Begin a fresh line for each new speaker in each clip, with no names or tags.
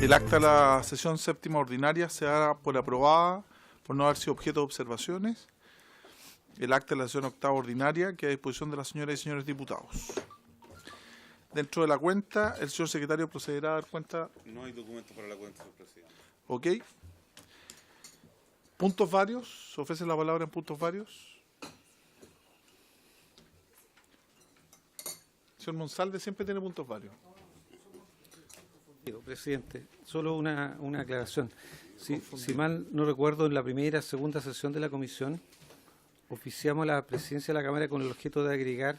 El acta de la sesión séptima ordinaria se da por aprobada por no haber sido objeto de observaciones. El acta de la sesión octava ordinaria queda a disposición de las señoras y señores diputados. Dentro de la cuenta, el señor secretario procederá a dar cuenta.
No hay documento para la cuenta, señor presidente.
Ok. Puntos varios. ¿Se ofrece la palabra en puntos varios? Señor Monsalve siempre tiene puntos varios.
Presidente, solo una aclaración. Si mal no recuerdo, en la primera segunda sesión de la comisión oficiamos la presidencia de la Cámara con el objeto de agregar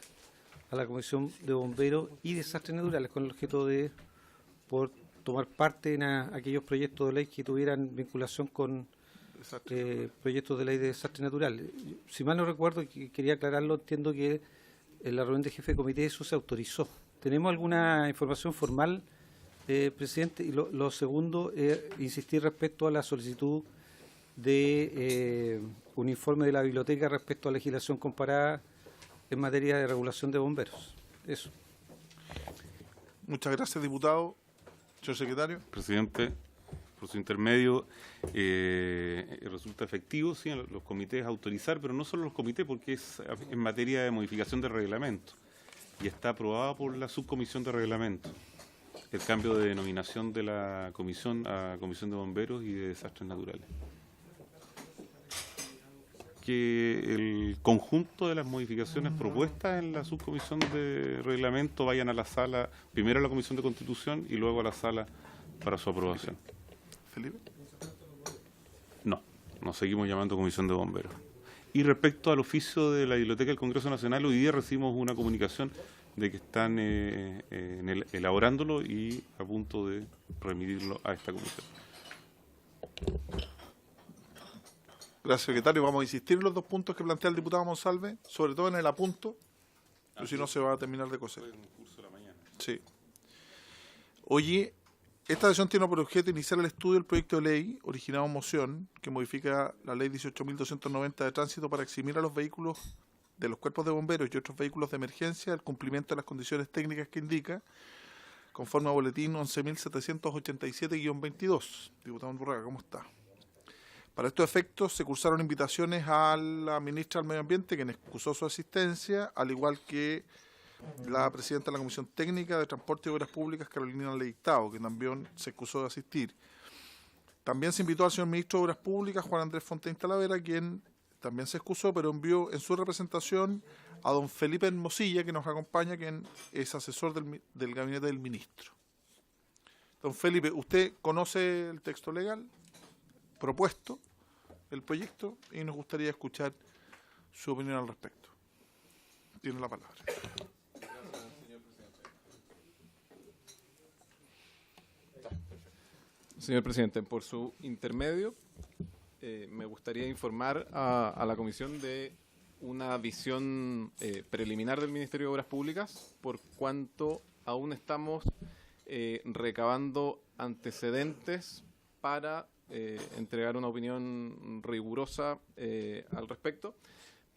a la Comisión de Bomberos y Desastres Naturales, con el objeto de poder tomar parte en aquellos proyectos de ley que tuvieran vinculación con proyectos de ley de desastres naturales. Si mal no recuerdo, y quería aclararlo, entiendo que en la reunión de jefe de comité eso se autorizó. ¿Tenemos alguna información formal, presidente? Y lo segundo, insistir respecto a la solicitud de un informe de la biblioteca respecto a legislación comparada en materia de regulación de bomberos. Eso.
Muchas gracias, diputado. Señor secretario.
Presidente, por su intermedio, resulta efectivo, sí, en los comités autorizar, pero no solo los comités, porque es en materia de modificación de reglamento y está aprobada por la subcomisión de reglamento el cambio de denominación de la comisión a Comisión de Bomberos y de Desastres Naturales. Que el conjunto de las modificaciones propuestas en la subcomisión de reglamento vayan a la sala, primero a la Comisión de Constitución y luego a la sala para su aprobación.
Felipe.
No, nos seguimos llamando Comisión de Bomberos. Y respecto al oficio de la Biblioteca del Congreso Nacional, hoy día recibimos una comunicación de que están elaborándolo y a punto de remitirlo a esta comisión.
Gracias, secretario. Vamos a insistir en los dos puntos que plantea el diputado Monsalve, sobre todo en el apunto, pero si no se va a terminar de coser. Sí. Oye, esta sesión tiene por objeto iniciar el estudio del proyecto de ley originado en moción que modifica la ley 18.290 de tránsito para eximir a los vehículos de los cuerpos de bomberos y otros vehículos de emergencia el cumplimiento de las condiciones técnicas que indica, conforme a boletín 11.787-22. Diputado Burraga, ¿cómo está? Para estos efectos se cursaron invitaciones a la ministra del Medio Ambiente, quien excusó su asistencia, al igual que la presidenta de la Comisión Técnica de Transporte y Obras Públicas, Carolina Leictao, que también se excusó de asistir. También se invitó al señor ministro de Obras Públicas, Juan Andrés Fontaine Talavera, quien también se excusó, pero envió en su representación a don Felipe Hermosilla, que nos acompaña, quien es asesor del gabinete del ministro. Don Felipe, ¿usted conoce el texto legal propuesto, el proyecto, y nos gustaría escuchar su opinión al respecto? Tiene la palabra.
Gracias, señor presidente. Señor presidente, por su intermedio, me gustaría informar a la comisión de una visión preliminar del Ministerio de Obras Públicas, por cuanto aún estamos recabando antecedentes para entregar una opinión rigurosa al respecto,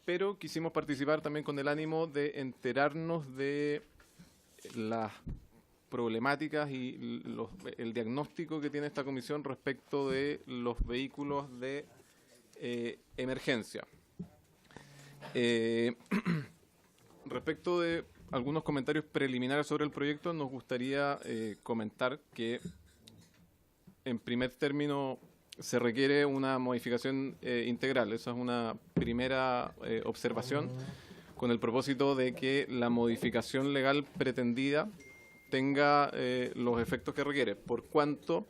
pero quisimos participar también con el ánimo de enterarnos de las problemáticas y el diagnóstico que tiene esta comisión respecto de los vehículos de emergencia. Respecto de algunos comentarios preliminares sobre el proyecto, nos gustaría comentar que en primer término se requiere una modificación integral. Esa es una primera observación, con el propósito de que la modificación legal pretendida tenga los efectos que requiere, por cuanto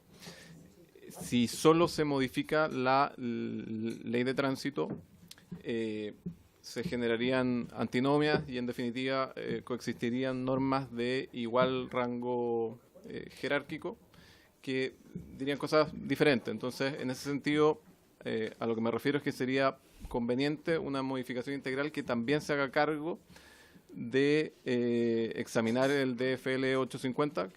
si solo se modifica la ley de tránsito, se generarían antinomias y en definitiva coexistirían normas de igual rango jerárquico que dirían cosas diferentes. Entonces, en ese sentido, a lo que me refiero es que sería conveniente una modificación integral que también se haga cargo de examinar el DFL 850,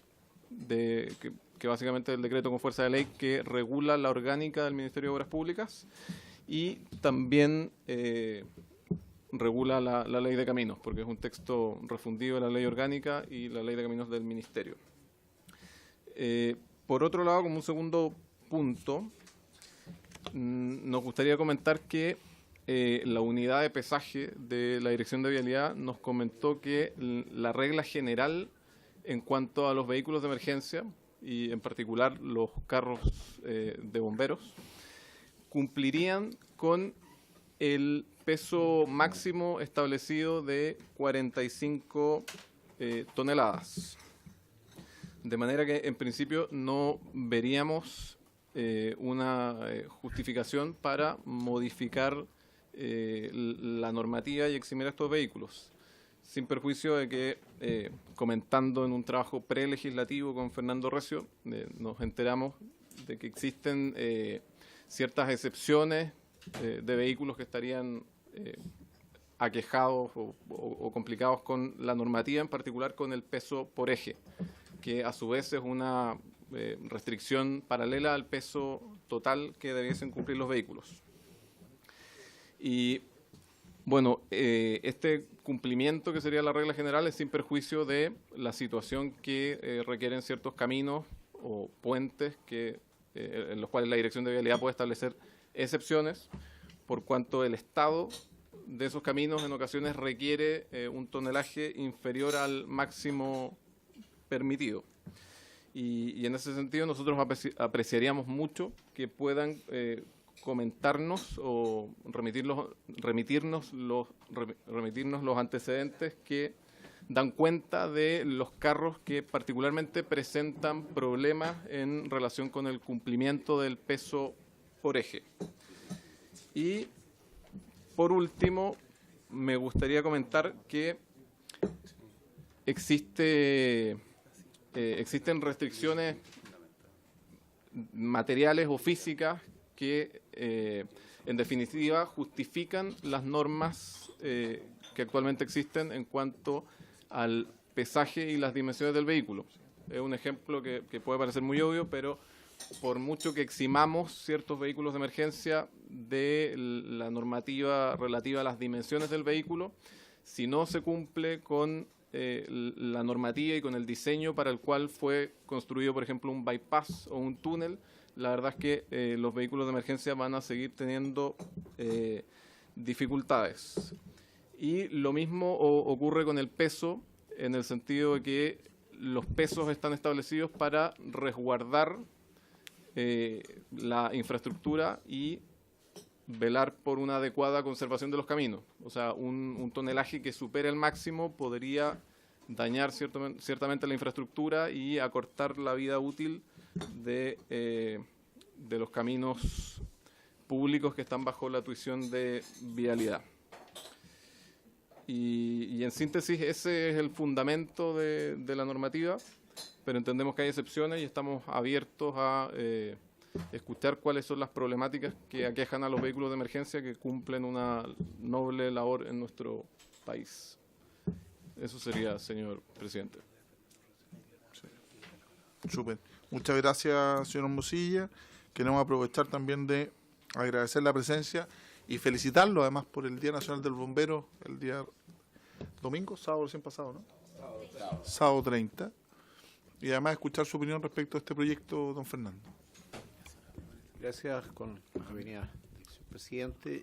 que básicamente es el decreto con fuerza de ley que regula la orgánica del Ministerio de Obras Públicas y también regula la ley de caminos, porque es un texto refundido de la ley orgánica y la ley de caminos del Ministerio. por otro lado, como un segundo punto, nos gustaría comentar que la unidad de pesaje de la Dirección de Vialidad nos comentó que la regla general en cuanto a los vehículos de emergencia, y en particular los carros de bomberos, cumplirían con el peso máximo establecido de 45 toneladas. De manera que, en principio, no veríamos una justificación para modificar la normativa y eximir a estos vehículos, sin perjuicio de que, comentando en un trabajo prelegislativo con Fernando Recio, nos enteramos de que existen ciertas excepciones de vehículos que estarían aquejados o complicados con la normativa, en particular con el peso por eje, que a su vez es una restricción paralela al peso total que debiesen cumplir los vehículos. Y bueno, este cumplimiento, que sería la regla general, es sin perjuicio de la situación que requieren ciertos caminos o puentes en los cuales la Dirección de Vialidad puede establecer excepciones, por cuanto el estado de esos caminos en ocasiones requiere un tonelaje inferior al máximo permitido. Y en ese sentido nosotros apreciaríamos mucho que puedan comentarnos o remitirnos los antecedentes que dan cuenta de los carros que particularmente presentan problemas en relación con el cumplimiento del peso por eje. Y por último, me gustaría comentar que existen restricciones materiales o físicas que, en definitiva, justifican las normas que actualmente existen en cuanto al pesaje y las dimensiones del vehículo. Es un ejemplo que puede parecer muy obvio, pero por mucho que eximamos ciertos vehículos de emergencia de la normativa relativa a las dimensiones del vehículo, si no se cumple con la normativa y con el diseño para el cual fue construido, por ejemplo, un bypass o un túnel, la verdad es que los vehículos de emergencia van a seguir teniendo dificultades. Y lo mismo ocurre con el peso, en el sentido de que los pesos están establecidos para resguardar la infraestructura y velar por una adecuada conservación de los caminos. O sea, un tonelaje que supere el máximo podría dañar ciertamente la infraestructura y acortar la vida útil de los caminos públicos que están bajo la tuición de vialidad. Y en síntesis, ese es el fundamento de la normativa, pero entendemos que hay excepciones y estamos abiertos a escuchar cuáles son las problemáticas que aquejan a los vehículos de emergencia que cumplen una noble labor en nuestro país. Eso sería, señor presidente.
Súper. Muchas gracias, señor Mosilla. Queremos aprovechar también de agradecer la presencia y felicitarlo además por el Día Nacional del Bombero, el día domingo, sábado recién pasado, ¿no? Sábado 30. Y además escuchar su opinión respecto a este proyecto, don Fernando.
Gracias, con la venida del señor presidente,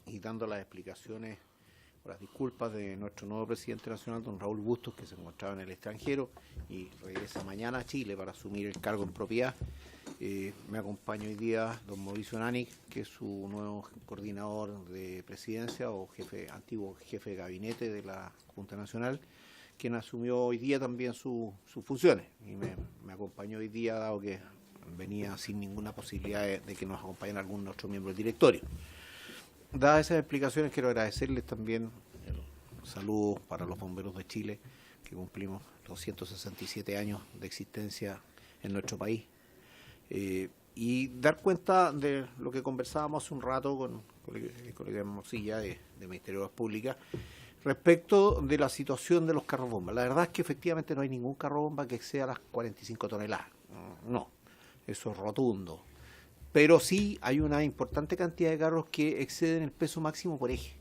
y dando las explicaciones o las disculpas de nuestro nuevo presidente nacional, don Raúl Bustos, que se encontraba en el extranjero y regresa mañana a Chile para asumir el cargo en propiedad. Me acompaña hoy día don Mauricio Nani, que es su nuevo coordinador de presidencia o antiguo jefe de gabinete de la Junta Nacional, quien asumió hoy día también sus funciones. Y me acompañó hoy día, dado que venía sin ninguna posibilidad de que nos acompañara algún otro miembro del directorio. Dadas esas explicaciones, quiero agradecerles también el saludo para los bomberos de Chile, que cumplimos los 167 años de existencia en nuestro país. Y dar cuenta de lo que conversábamos hace un rato con el colega Mosilla de Ministerio de Obras Públicas respecto de la situación de los carros bomba. La verdad es que efectivamente no hay ningún carro bomba que exceda las 45 toneladas. No, eso es rotundo. Pero sí hay una importante cantidad de carros que exceden el peso máximo por eje.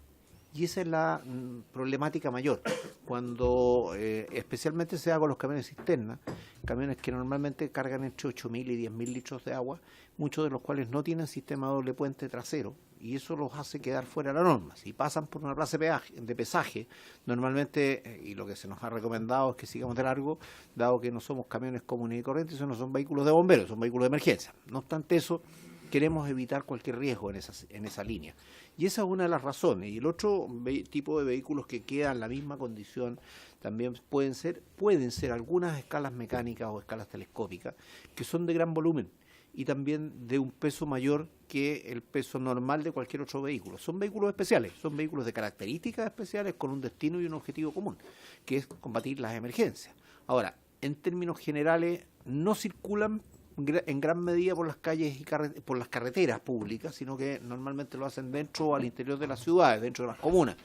Y esa es la problemática mayor, cuando especialmente se da con los camiones cisterna, camiones que normalmente cargan entre 8.000 y 10.000 litros de agua, muchos de los cuales no tienen sistema doble puente trasero, y eso los hace quedar fuera de la norma. Si pasan por una plaza de pesaje, normalmente, y lo que se nos ha recomendado es que sigamos de largo, dado que no somos camiones comunes y corrientes, eso no son vehículos de bomberos, son vehículos de emergencia. No obstante eso, queremos evitar cualquier riesgo en esa línea. Y esa es una de las razones. Y el otro tipo de vehículos que quedan en la misma condición también pueden ser algunas escalas mecánicas o escalas telescópicas que son de gran volumen y también de un peso mayor que el peso normal de cualquier otro vehículo. Son vehículos especiales, son vehículos de características especiales con un destino y un objetivo común, que es combatir las emergencias. Ahora, en términos generales, no circulan en gran medida por las calles y por las carreteras públicas, sino que normalmente lo hacen dentro o al interior de las ciudades, dentro de las comunas,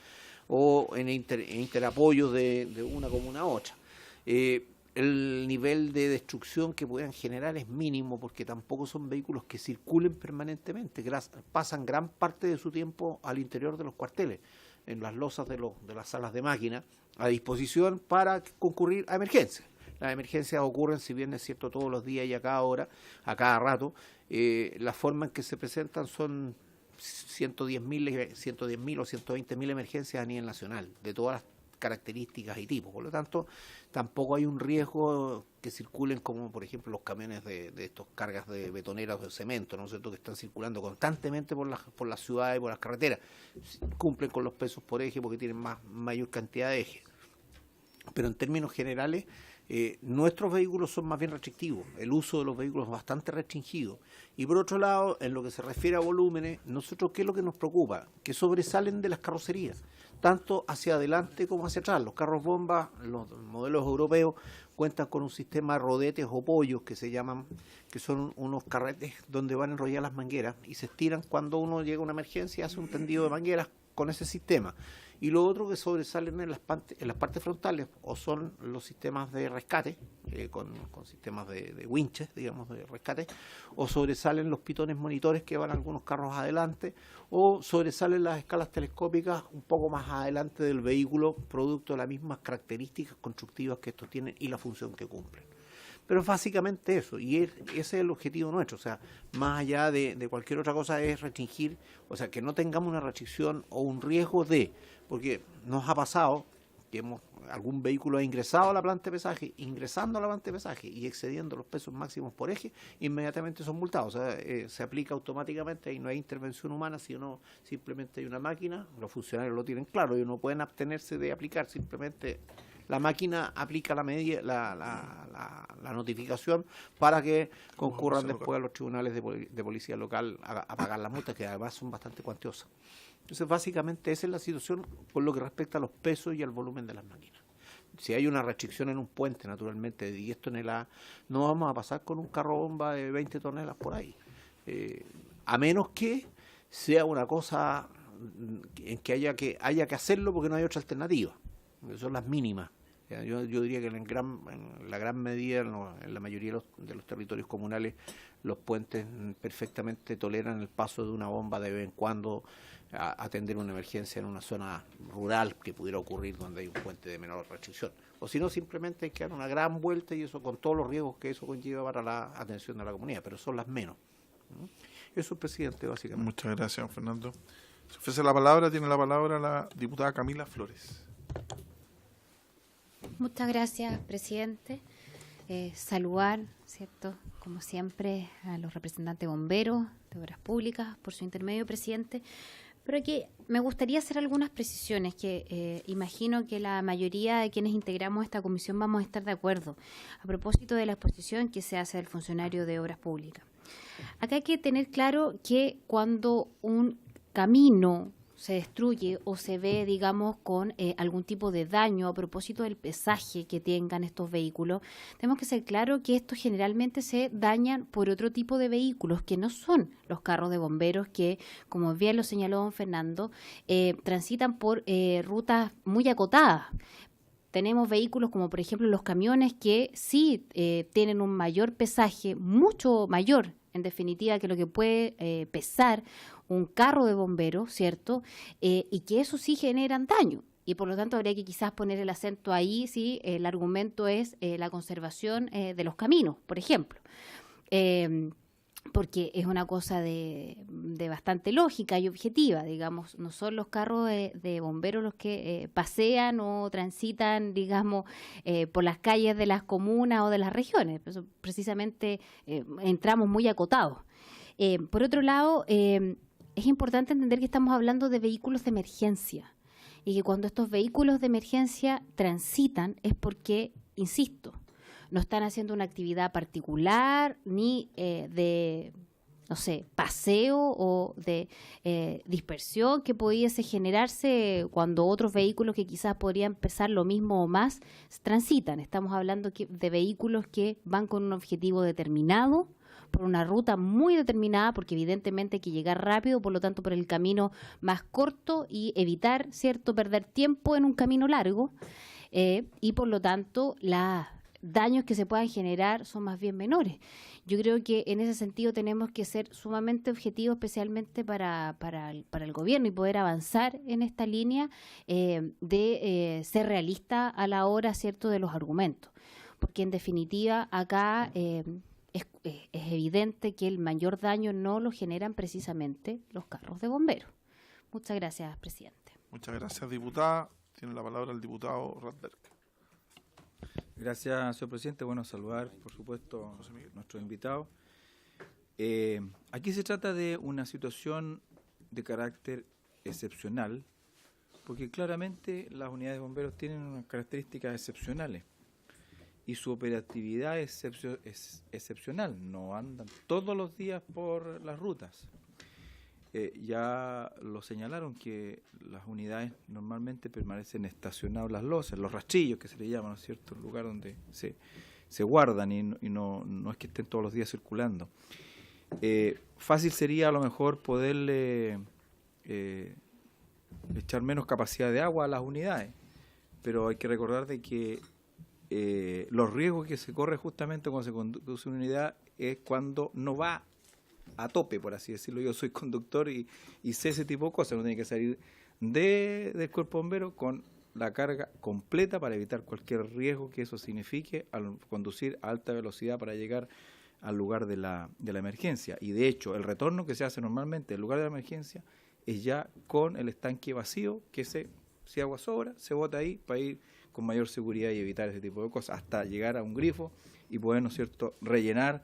o en interapoyos de una comuna a otra. El nivel de destrucción que puedan generar es mínimo, porque tampoco son vehículos que circulen permanentemente, pasan gran parte de su tiempo al interior de los cuarteles, en las losas de las salas de máquina, a disposición para concurrir a emergencias. Las emergencias ocurren, si bien es cierto, todos los días y a cada hora, a cada rato. La forma en que se presentan son 110.000 o 120.000 emergencias a nivel nacional, de todas las características y tipos. Por lo tanto, tampoco hay un riesgo que circulen como, por ejemplo, los camiones de estos cargas de betoneras o de cemento, ¿no es cierto?, que están circulando constantemente por las ciudades y por las carreteras. Cumplen con los pesos por eje porque tienen mayor cantidad de ejes. Pero en términos generales, nuestros vehículos son más bien restrictivos, el uso de los vehículos es bastante restringido. Y por otro lado, en lo que se refiere a volúmenes, nosotros, ¿qué es lo que nos preocupa? Que sobresalen de las carrocerías, tanto hacia adelante como hacia atrás. Los carros bombas, los modelos europeos, cuentan con un sistema de rodetes o pollos que se llaman, que son unos carretes donde van enrolladas las mangueras y se estiran cuando uno llega a una emergencia, hace un tendido de mangueras con ese sistema. Y lo otro que sobresalen en las partes frontales o son los sistemas de rescate, con sistemas de winches, digamos, de rescate, o sobresalen los pitones monitores que van algunos carros adelante, o sobresalen las escalas telescópicas un poco más adelante del vehículo, producto de las mismas características constructivas que estos tienen y la función que cumplen. Pero es básicamente eso, y ese es el objetivo nuestro, o sea, más allá de cualquier otra cosa es restringir, o sea, que no tengamos una restricción o un riesgo porque nos ha pasado que algún vehículo ha ingresado a la planta de pesaje, ingresando a la planta de pesaje y excediendo los pesos máximos por eje, inmediatamente son multados, o sea, se aplica automáticamente y no hay intervención humana, sino simplemente hay una máquina, los funcionarios lo tienen claro y no pueden abstenerse de aplicar, simplemente la máquina aplica la notificación para que concurran después a los tribunales de policía local a pagar las multas, que además son bastante cuantiosas. Entonces, básicamente, esa es la situación por lo que respecta a los pesos y al volumen de las máquinas. Si hay una restricción en un puente, naturalmente, de 10 toneladas, no vamos a pasar con un carro bomba de 20 toneladas por ahí. A menos que sea una cosa en que haya que hacerlo porque no hay otra alternativa. Son las mínimas. Yo diría que en la gran medida, en la mayoría de los territorios comunales, los puentes perfectamente toleran el paso de una bomba de vez en cuando a atender una emergencia en una zona rural que pudiera ocurrir donde hay un puente de menor restricción. O si no, simplemente hay que dar una gran vuelta y eso con todos los riesgos que eso conlleva para la atención de la comunidad, pero son las menos. Eso, presidente, básicamente.
Muchas gracias, Fernando. Se ofrece la palabra, tiene la palabra la diputada Camila Flores.
Muchas gracias, presidente. Saludar, ¿cierto?, como siempre, a los representantes bomberos de Obras Públicas, por su intermedio, presidente. Pero aquí me gustaría hacer algunas precisiones que imagino que la mayoría de quienes integramos esta comisión vamos a estar de acuerdo a propósito de la exposición que se hace del funcionario de Obras Públicas. Acá hay que tener claro que cuando un camino se destruye o se ve, digamos, con algún tipo de daño a propósito del pesaje que tengan estos vehículos, tenemos que ser claros que estos generalmente se dañan por otro tipo de vehículos que no son los carros de bomberos que, como bien lo señaló don Fernando, transitan por rutas muy acotadas. tenemos vehículos como por ejemplo los camiones que sí tienen un mayor pesaje, mucho mayor en definitiva que lo que puede pesar un carro de bomberos, ¿cierto? Y que eso sí generan daño. Y por lo tanto habría que quizás poner el acento ahí si el argumento es la conservación de los caminos, por ejemplo. Porque es una cosa de bastante lógica y objetiva, digamos, no son los carros de bomberos los que pasean o transitan, digamos, por las calles de las comunas o de las regiones, eso, precisamente entramos muy acotados. Por otro lado, es importante entender que estamos hablando de vehículos de emergencia y que cuando estos vehículos de emergencia transitan es porque, insisto, no están haciendo una actividad particular ni de, no sé, paseo o de dispersión que pudiese generarse cuando otros vehículos que quizás podrían pesar lo mismo o más transitan. Estamos hablando de vehículos que van con un objetivo determinado, por una ruta muy determinada, porque evidentemente hay que llegar rápido, por lo tanto por el camino más corto y evitar, ¿cierto?, perder tiempo en un camino largo y por lo tanto las daños que se puedan generar son más bien menores. Yo creo que en ese sentido tenemos que ser sumamente objetivos, especialmente para el gobierno y poder avanzar en esta línea de ser realista a la hora, ¿cierto?, de los argumentos. Porque en definitiva acá es evidente que el mayor daño no lo generan precisamente los carros de bomberos. Muchas gracias, presidente.
Muchas gracias, diputada. Tiene la palabra el diputado Radberg.
Gracias, señor presidente. Bueno, saludar, por supuesto, a nuestros invitados. Aquí se trata de una situación de carácter excepcional, porque claramente las unidades de bomberos tienen unas características excepcionales y su operatividad es excepcional. No andan todos los días por las rutas. Ya lo señalaron que las unidades normalmente permanecen estacionadas, las losas, los rastrillos que se le llaman, ¿no es cierto?, el lugar donde se guardan y no es que estén todos los días circulando. Fácil sería a lo mejor poderle echar menos capacidad de agua a las unidades, pero hay que recordar de que los riesgos que se corre justamente cuando se conduce una unidad es cuando no va a tope, por así decirlo. Yo soy conductor y sé ese tipo de cosas. Uno tiene que salir del cuerpo bombero con la carga completa para evitar cualquier riesgo que eso signifique al conducir a alta velocidad para llegar al lugar de la emergencia. Y de hecho, el retorno que se hace normalmente al lugar de la emergencia es ya con el estanque vacío, que si agua sobra, se bota ahí para ir con mayor seguridad y evitar ese tipo de cosas, hasta llegar a un grifo y poder, ¿no es cierto?, rellenar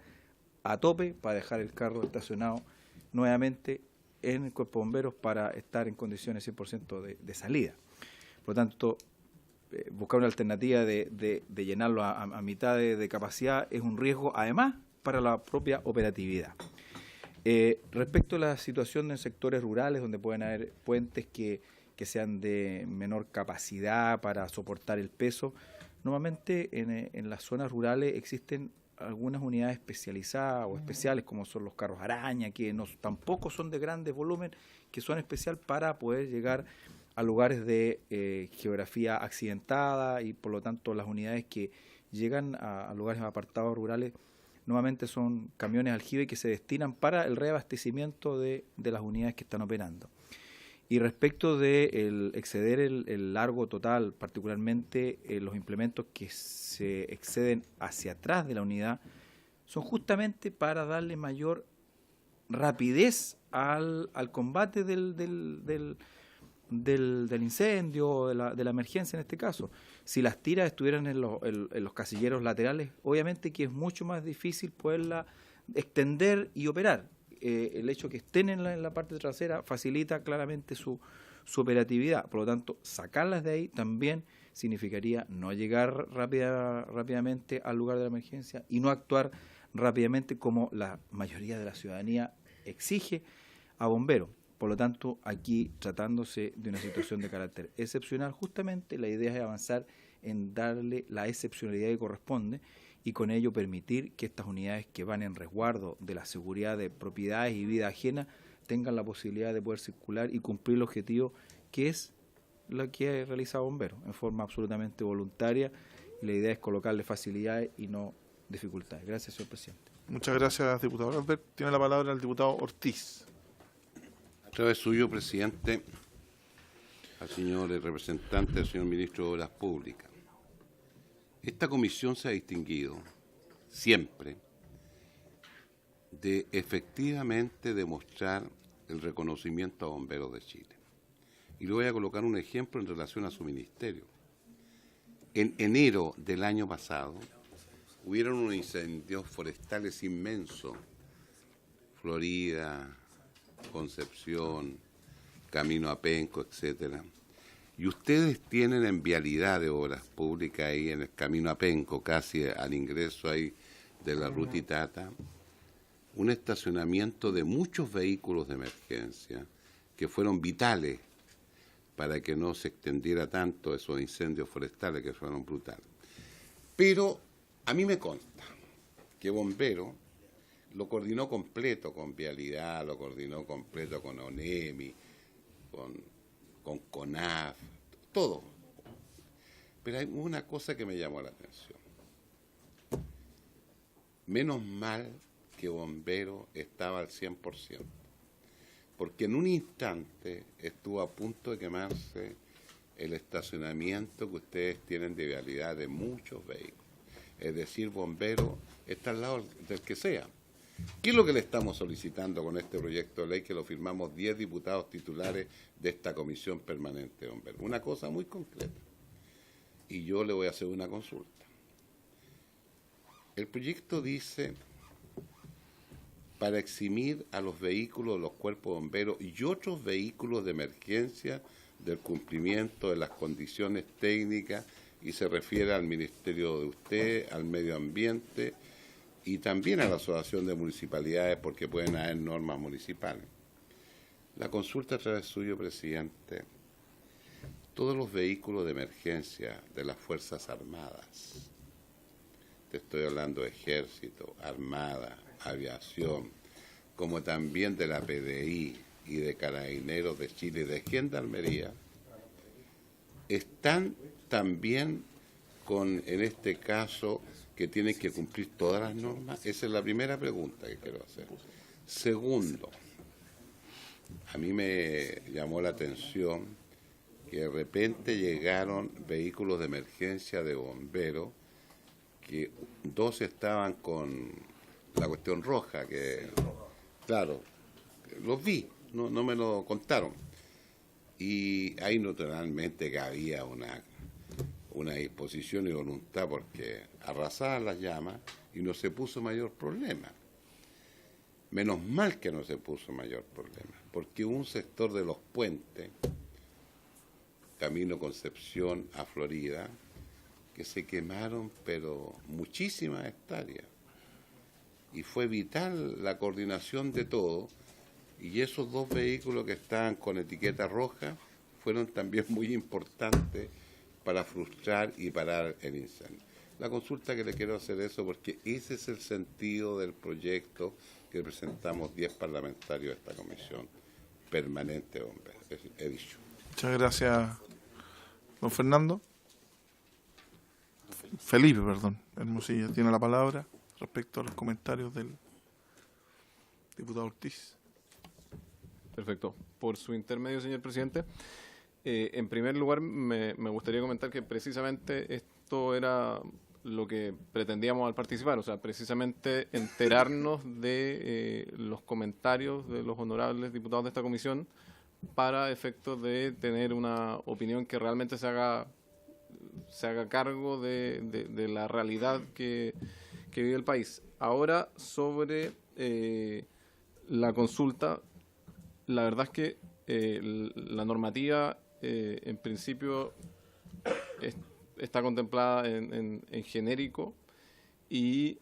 a tope para dejar el carro estacionado nuevamente en el cuerpo de bomberos para estar en condiciones 100% de salida. Por lo tanto, buscar una alternativa de llenarlo a mitad de capacidad es un riesgo, además, para la propia operatividad. Respecto a la situación en sectores rurales, donde pueden haber puentes que sean de menor capacidad para soportar el peso, normalmente en las zonas rurales existen algunas unidades especializadas o especiales, como son los carros araña, que tampoco son de grandes volumen, que son especial para poder llegar a lugares de geografía accidentada, y por lo tanto las unidades que llegan a lugares apartados rurales normalmente son camiones aljibe que se destinan para el reabastecimiento de las unidades que están operando. Y respecto de exceder el largo total, particularmente los implementos que se exceden hacia atrás de la unidad, son justamente para darle mayor rapidez al combate del incendio o de la emergencia en este caso. Si las tiras estuvieran en los casilleros laterales, obviamente que es mucho más difícil poderla extender y operar. El hecho que estén en la parte trasera facilita claramente su operatividad. Por lo tanto, sacarlas de ahí también significaría no llegar rápidamente al lugar de la emergencia y no actuar rápidamente como la mayoría de la ciudadanía exige a bomberos. Por lo tanto, aquí, tratándose de una situación de carácter excepcional, justamente la idea es avanzar en darle la excepcionalidad que corresponde y con ello permitir que estas unidades que van en resguardo de la seguridad de propiedades y vida ajena tengan la posibilidad de poder circular y cumplir el objetivo que es la que realiza Bomberos, en forma absolutamente voluntaria. Y la idea es colocarle facilidades y no dificultades. Gracias, señor presidente.
Muchas gracias, diputado Albert. Tiene la palabra el diputado Ortiz.
A través suyo, presidente, al señor representante, al señor ministro de Obras Públicas. Esta comisión se ha distinguido siempre de efectivamente demostrar el reconocimiento a Bomberos de Chile. Y le voy a colocar un ejemplo en relación a su ministerio. En enero del año pasado hubieron unos incendios forestales inmensos. Florida, Concepción, Camino a Penco, etcétera. Y ustedes tienen en vialidad de Obras Públicas ahí en el Camino a Penco, casi al ingreso ahí de la Ruta Itata, un estacionamiento de muchos vehículos de emergencia que fueron vitales para que no se extendiera tanto esos incendios forestales que fueron brutales. Pero a mí me consta que Bombero lo coordinó completo con Vialidad, lo coordinó completo con ONEMI, con CONAF, todo. Pero hay una cosa que me llamó la atención. Menos mal que Bombero estaba al 100%, porque en un instante estuvo a punto de quemarse el estacionamiento que ustedes tienen de vialidad de muchos vehículos. Es decir, Bombero está al lado del que sea. ¿Qué es lo que le estamos solicitando con este proyecto de ley que lo firmamos 10 diputados titulares de esta comisión permanente de Bomberos? Una cosa muy concreta. Y yo le voy a hacer una consulta. El proyecto dice, para eximir a los vehículos de los cuerpos de bomberos y otros vehículos de emergencia del cumplimiento de las condiciones técnicas, y se refiere al ministerio de usted, al medio ambiente y también a la asociación de municipalidades, porque pueden haber normas municipales. La consulta a través suyo, presidente, todos los vehículos de emergencia de las Fuerzas Armadas, te estoy hablando de Ejército, Armada, Aviación, como también de la PDI y de Carabineros de Chile y de Gendarmería, están también con, en este caso, que tienen que cumplir todas las normas. Esa es la primera pregunta que quiero hacer. Segundo, a mí me llamó la atención que de repente llegaron vehículos de emergencia de bomberos, que 2 estaban con la cuestión roja, que claro, los vi, no me lo contaron. Y ahí naturalmente que había una disposición y voluntad porque arrasaban las llamas y no se puso mayor problema. Menos mal que no se puso mayor problema, porque un sector de los puentes, Camino Concepción a Florida, que se quemaron, pero muchísimas hectáreas. Y fue vital la coordinación de todo, y esos 2 vehículos que estaban con etiqueta roja fueron también muy importantes para frustrar y parar el incendio. La consulta que le quiero hacer eso, porque ese es el sentido del proyecto que presentamos 10 parlamentarios de esta comisión permanente de bomberos. He dicho.
Muchas gracias, don Fernando. Felipe, perdón, Hermosilla, tiene la palabra respecto a los comentarios del diputado Ortiz.
Perfecto. Por su intermedio, señor presidente. En primer lugar, me gustaría comentar que precisamente esto era lo que pretendíamos al participar, o sea, precisamente enterarnos de los comentarios de los honorables diputados de esta comisión para efectos de tener una opinión que realmente se haga cargo de la realidad que vive el país. Ahora, sobre la consulta, la verdad es que la normativa en principio está contemplada en genérico y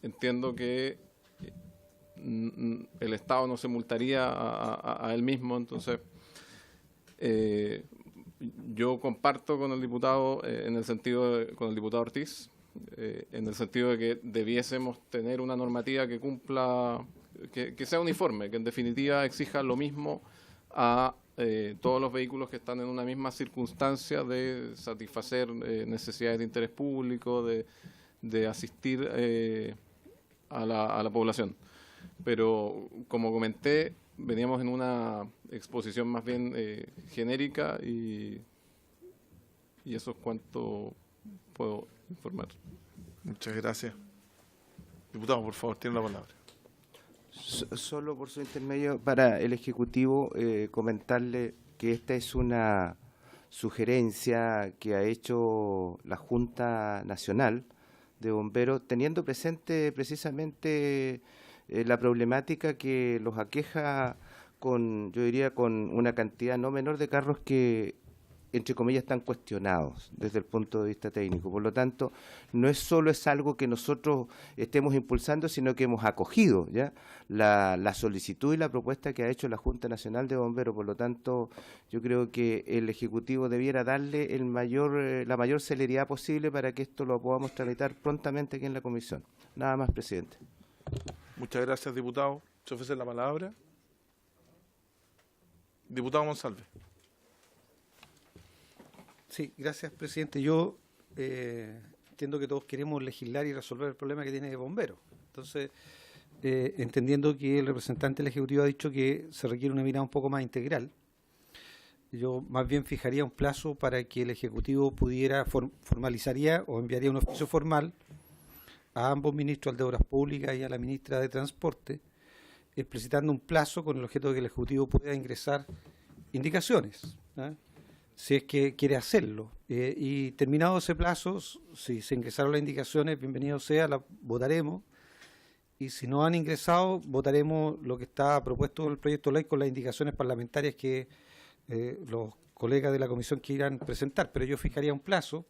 entiendo que el Estado no se multaría a él mismo, entonces yo comparto con el diputado con el diputado Ortiz en el sentido de que debiésemos tener una normativa que cumpla, que sea uniforme, que en definitiva exija lo mismo a todos los vehículos que están en una misma circunstancia de satisfacer necesidades de interés público, de asistir a la población. Pero, como comenté, veníamos en una exposición más bien genérica y eso es cuanto puedo informar.
Muchas gracias. Diputado, por favor, tiene la palabra.
Solo por su intermedio, para el Ejecutivo, comentarle que esta es una sugerencia que ha hecho la Junta Nacional de Bomberos, teniendo presente precisamente la problemática que los aqueja con, yo diría, con una cantidad no menor de carros que, entre comillas, están cuestionados desde el punto de vista técnico. Por lo tanto, no es solo es algo que nosotros estemos impulsando, sino que hemos acogido ya la solicitud y la propuesta que ha hecho la Junta Nacional de Bomberos. Por lo tanto, yo creo que el Ejecutivo debiera darle la mayor celeridad posible para que esto lo podamos tramitar prontamente aquí en la Comisión. Nada más, presidente.
Muchas gracias, diputado. Se ofrece la palabra. Diputado Monsalve.
Sí, gracias, presidente. Yo entiendo que todos queremos legislar y resolver el problema que tiene Bomberos. Entonces, entendiendo que el representante del Ejecutivo ha dicho que se requiere una mirada un poco más integral, yo más bien fijaría un plazo para que el Ejecutivo pudiera, formalizaría o enviaría un oficio formal a ambos ministros, al de Obras Públicas y a la ministra de Transporte, explicitando un plazo con el objeto de que el Ejecutivo pueda ingresar indicaciones, si es que quiere hacerlo. Y terminado ese plazo, si se ingresaron las indicaciones, bienvenido sea, las votaremos. Y si no han ingresado, votaremos lo que está propuesto en el proyecto de ley con las indicaciones parlamentarias que los colegas de la comisión quieran presentar. Pero yo fijaría un plazo,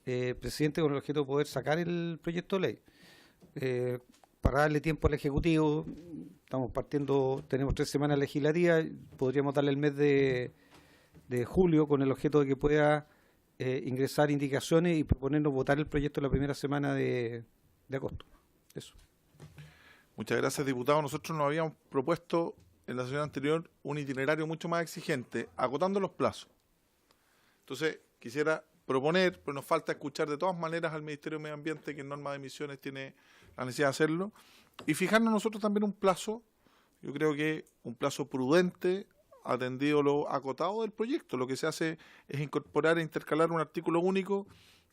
presidente, con el objeto de poder sacar el proyecto de ley. Para darle tiempo al Ejecutivo, estamos partiendo, tenemos 3 semanas legislativas, podríamos darle el mes de julio con el objeto de que pueda ingresar indicaciones y proponernos votar el proyecto la primera semana de agosto. Eso.
Muchas gracias, diputado. Nosotros nos habíamos propuesto en la sesión anterior un itinerario mucho más exigente, agotando los plazos. Entonces, quisiera proponer, pero nos falta escuchar de todas maneras al Ministerio de Medio Ambiente, que en norma de emisiones tiene la necesidad de hacerlo, y fijarnos nosotros también un plazo, yo creo que un plazo prudente, atendido lo acotado del proyecto. Lo que se hace es incorporar e intercalar un artículo único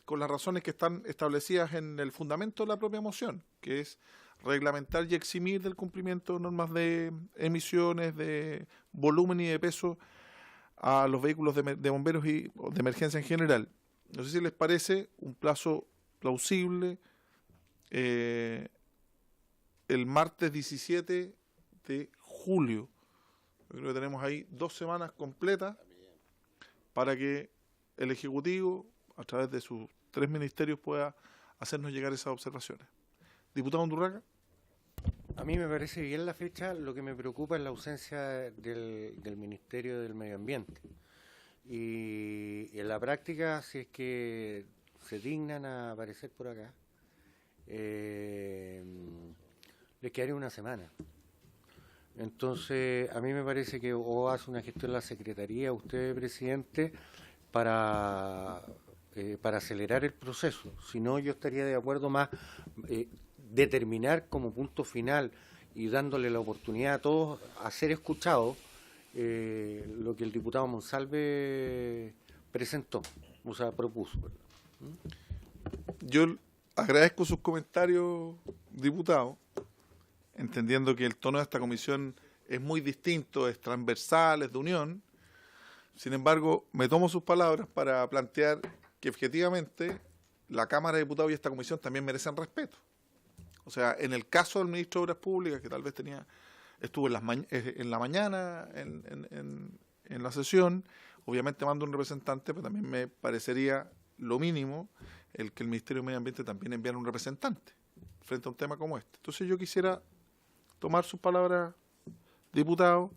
con las razones que están establecidas en el fundamento de la propia moción, que es reglamentar y eximir del cumplimiento de normas de emisiones, de volumen y de peso a los vehículos de bomberos y de emergencia en general. No sé si les parece un plazo plausible. El martes 17 de julio. Yo creo que tenemos ahí 2 semanas completas para que el Ejecutivo, a través de sus 3 ministerios, pueda hacernos llegar esas observaciones. Diputado Undurraga.
A mí me parece bien la fecha, lo que me preocupa es la ausencia del Ministerio del Medio Ambiente. Y en la práctica, si es que se dignan a aparecer por acá, les quedaría una semana. Entonces, a mí me parece que o hace una gestión la Secretaría, usted, presidente, para acelerar el proceso. Si no, yo estaría de acuerdo más determinar como punto final y dándole la oportunidad a todos a ser escuchados lo que el diputado Monsalve presentó, o sea, propuso.
Yo agradezco sus comentarios, diputado, entendiendo que el tono de esta comisión es muy distinto, es transversal, es de unión. Sin embargo, me tomo sus palabras para plantear que objetivamente la Cámara de Diputados y esta comisión también merecen respeto. O sea, en el caso del ministro de Obras Públicas, que tal vez estuvo en la mañana en la sesión, obviamente manda un representante, pero también me parecería lo mínimo el que el Ministerio de Medio Ambiente también enviara un representante frente a un tema como este. Entonces yo quisiera tomar sus palabras, diputado,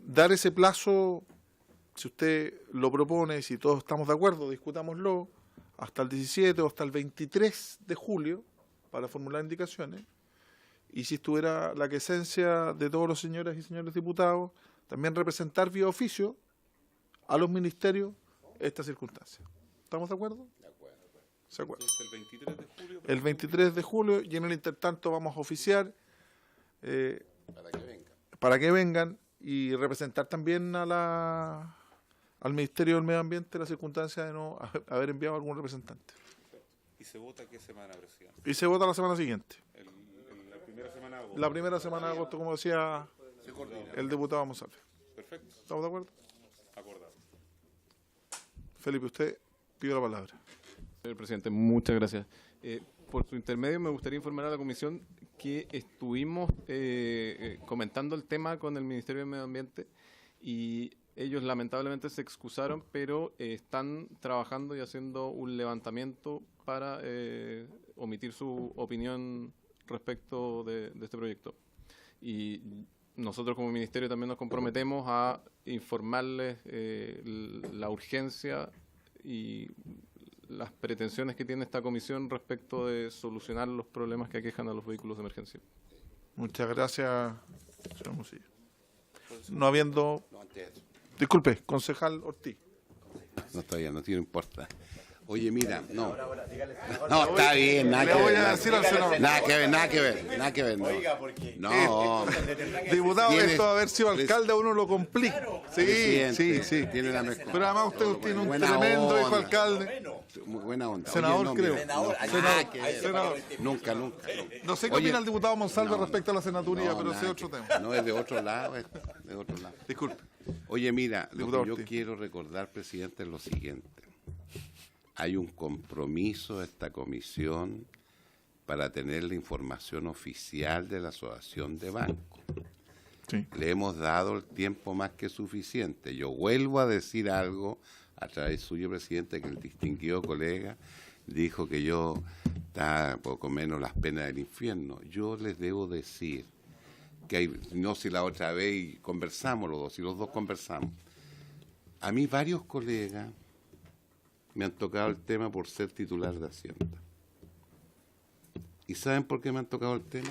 dar ese plazo, si usted lo propone, si todos estamos de acuerdo, discutámoslo, hasta el 17 o hasta el 23 de julio, para formular indicaciones, y si estuviera la quesencia de todos los señoras y señores diputados, también representar vía oficio a los ministerios esta circunstancia. ¿Estamos de acuerdo? De acuerdo. ¿Se acuerda?
Entonces, el 23 de julio.
El 23 de julio, y en el intertanto vamos a oficiar para que vengan y representar también a al Ministerio del Medio Ambiente la circunstancia de no haber enviado algún representante.
¿Y se vota qué semana, presidente?
Y se vota la semana siguiente.
La primera semana de agosto.
La primera semana de agosto, como decía el diputado Monsalve.
Perfecto.
¿Estamos de acuerdo?
Acordado.
Felipe, usted pide la palabra.
Señor presidente, muchas gracias. Por su intermedio me gustaría informar a la comisión que estuvimos comentando el tema con el Ministerio del Medio Ambiente y ellos lamentablemente se excusaron, pero están trabajando y haciendo un levantamiento para omitir su opinión respecto de este proyecto. Y nosotros como Ministerio también nos comprometemos a informarles la urgencia y las pretensiones que tiene esta comisión respecto de solucionar los problemas que aquejan a los vehículos de emergencia.
Muchas gracias, señor Musilla. No habiendo... Disculpe, concejal Ortiz.
No, todavía no importa. Oye, mira, no, está bien, nada que ver.
Le voy a decir al senador.
Nada que ver. No. No.
Diputado, esto de haber sido alcalde a uno lo complica. Sí.
Tiene la mezcla.
Pero además usted tiene un
Buena
tremendo
onda.
hijo alcalde.
Muy buena onda.
Senador,
Oye,
creo.
Nada que ver.
Senador.
Nunca.
No sé qué
Oye,
opina el diputado Monsalve
no,
respecto a la senaturía,
no,
pero
nada
ese es otro
que-
tema.
No, es de otro lado. De otro lado.
Disculpe.
Oye, mira, lo
Diputado
que yo
Ortiz.
quiero recordar, presidente, es lo siguiente. Hay un compromiso de esta comisión para tener la información oficial de la asociación de bancos.
Sí.
Le hemos dado el tiempo más que suficiente. Yo vuelvo a decir algo a través suyo, presidente, que el distinguido colega dijo que yo estaba poco menos las penas del infierno. Yo les debo decir que hay, no si la otra vez y conversamos los dos, si los dos conversamos. A mí varios colegas me han tocado el tema por ser titular de Hacienda. ¿Y saben por qué me han tocado el tema?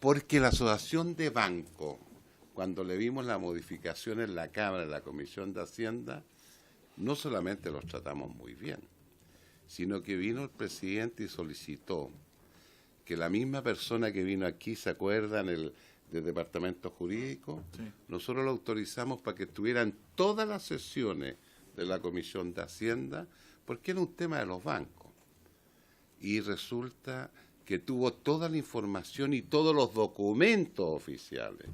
Porque la asociación de bancos, cuando le vimos la modificación en la Cámara, en la Comisión de Hacienda, no solamente los tratamos muy bien, sino que vino el presidente y solicitó que la misma persona que vino aquí, ¿se acuerdan? Del Departamento Jurídico,
Sí.
nosotros lo autorizamos para que estuvieran todas las sesiones de la Comisión de Hacienda, porque era un tema de los bancos. Y resulta que tuvo toda la información y todos los documentos oficiales.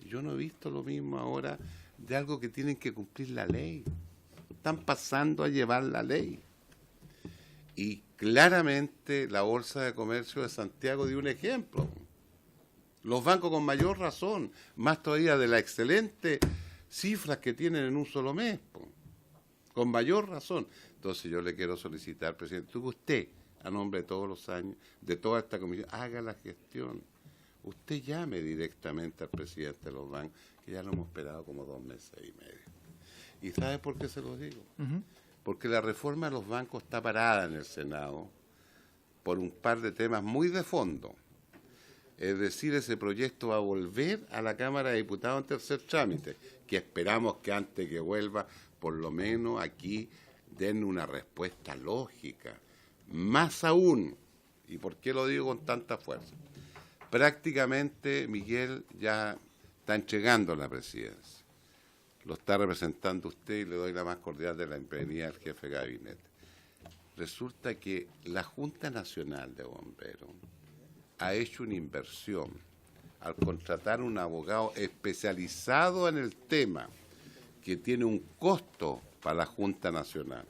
Yo no he visto lo mismo ahora de algo que tienen que cumplir la ley. Están pasando a llevar la ley. Y claramente la Bolsa de Comercio de Santiago dio un ejemplo. Los bancos con mayor razón, más todavía de las excelentes cifras que tienen en un solo mes, con mayor razón. Entonces yo le quiero solicitar, presidente, que usted, a nombre de todos los años, de toda esta comisión, haga la gestión. Usted llame directamente al presidente de los bancos, que ya lo hemos esperado como 2 meses y medio. ¿Y sabe por qué se lo digo? Porque la reforma de los bancos está parada en el Senado por un par de temas muy de fondo. Es decir, ese proyecto va a volver a la Cámara de Diputados en tercer trámite, que esperamos que antes que vuelva, por lo menos aquí den una respuesta lógica. Más aún, ¿y por qué lo digo con tanta fuerza? Prácticamente Miguel ya está entregando la presidencia. Lo está representando usted y le doy la más cordial de la bienvenida al jefe de gabinete. Resulta que la Junta Nacional de Bomberos ha hecho una inversión al contratar un abogado especializado en el tema, que tiene un costo para la Junta Nacional,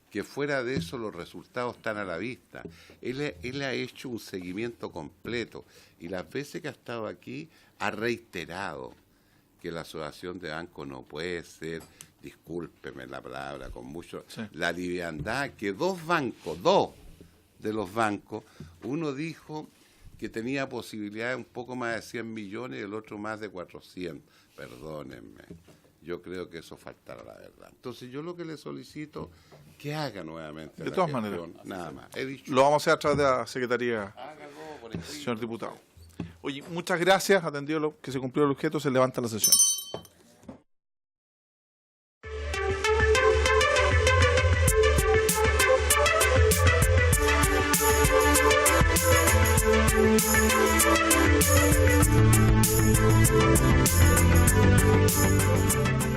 que fuera de eso los resultados están a la vista. Él ha hecho un seguimiento completo y las veces que ha estado aquí ha reiterado que la asociación de bancos no puede ser, discúlpeme la palabra, con mucho,
Sí.
la liviandad que dos de los bancos, uno dijo que tenía posibilidades un poco más de 100 millones y el otro más de 400. Perdónenme, yo creo que eso faltará la verdad. Entonces yo lo que le solicito, que haga nuevamente
De
la
todas
gestión,
maneras.
nada más. He dicho,
Lo vamos a hacer a través de la Secretaría,
hágalo por escrito.
señor diputado. Oye, muchas gracias. Atendido lo que se cumplió el objeto, se levanta la sesión.
Chao.